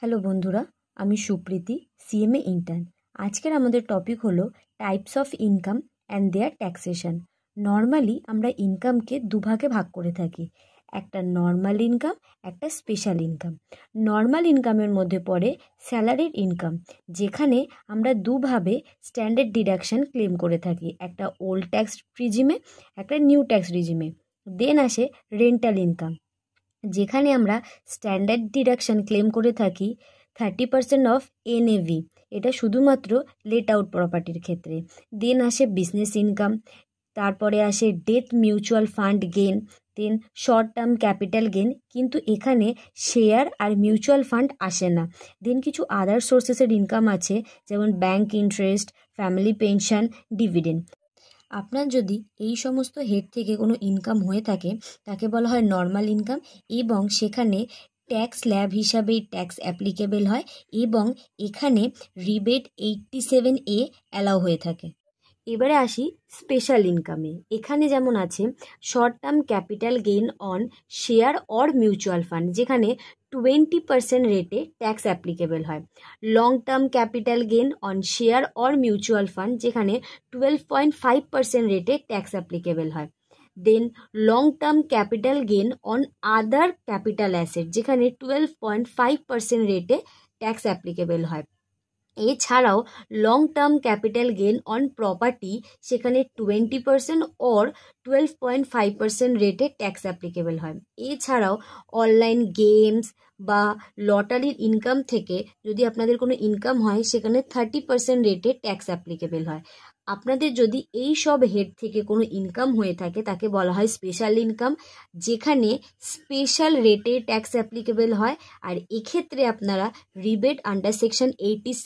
Hello বন্ধুরা, আমি Supriti, CMA intern. আজকের আমাদের টপিক হলো types of income and their taxation. Normally আমরা ইনকামকে দুভাগে ভাগ করে থাকি, একটা নর্মাল ইনকাম, একটা স্পেশাল ইনকাম। নর্মাল ইনকামের মধ্যে পড়ে স্যালারির ইনকাম, যেখানে আমরা দুভাবে স্ট্যান্ডার্ড ডিডাকশন ক্লেম করে থাকি, একটা ওল্ড ট্যাক্স রিজিমে, একটা নিউ ট্যাক্স রিজিমে। দেন আসে রেন্টাল ইনকাম, যেখানে আমরা স্ট্যান্ডার্ড ডিডাকশন ক্লেম করে থাকি 30% অফ এনএভি, এটা শুধুমাত্র লেট আউট প্রপার্টির ক্ষেত্রে। দেন আসে বিজনেস ইনকাম, তারপরে আসে ডেথ মিউচুয়াল ফান্ড গেন, দেন শর্ট টার্ম ক্যাপিটাল গেন, কিন্তু এখানে শেয়ার আর মিউচুয়াল ফান্ড আসে না। দেন কিছু আদার সোর্সেসের ইনকাম আছে, যেমন bank interest, family pension, dividend. আপনার যদি এই সমস্ত হেড থেকে কোনো ইনকাম হয়ে থাকে তাকে বলা হয় নর্মাল ইনকাম, এবং সেখানে ট্যাক্স স্ল্যাব হিসাবেই ট্যাক্স অ্যাপ্লিকেবল হয়, এবং এখানে রিবেট 87A অ্যালাউ হয়ে থাকে। এবারে আসি স্পেশাল ইনকামে। এখানে যেমন আছে short term capital gain on share or mutual fund, যেখানে 20% রেটে ট্যাক্স অ্যাপ্লিকেবল হয়। Long term capital gain on share or mutual fund, যেখানে 12.5% রেটে ট্যাক্স অ্যাপ্লিকেবল হয়। Then long term capital gain on other capital asset, যেখানে 12.5% রেটে tax applicable হয়। এছাড়াও long term capital gain on property, সেখানে 20% অর 12.5% রেটে ট্যাক্স অ্যাপ্লিকেবল হয়। এছাড়াও অনলাইন গেমস বা লটারির ইনকাম থেকে যদি আপনাদের কোনো ইনকাম হয়, সেখানে 30% রেটে ট্যাক্স অ্যাপ্লিকেবল হয়। আপনাদের যদি এই সব হেড থেকে কোনো ইনকাম হয়ে থাকে তাকে বলা হয় স্পেশাল ইনকাম, যেখানে স্পেশাল রেটে ট্যাক্স অ্যাপ্লিকেবল হয়। আর এক্ষেত্রে আপনারা রিবেট আন্ডার সেকশন 87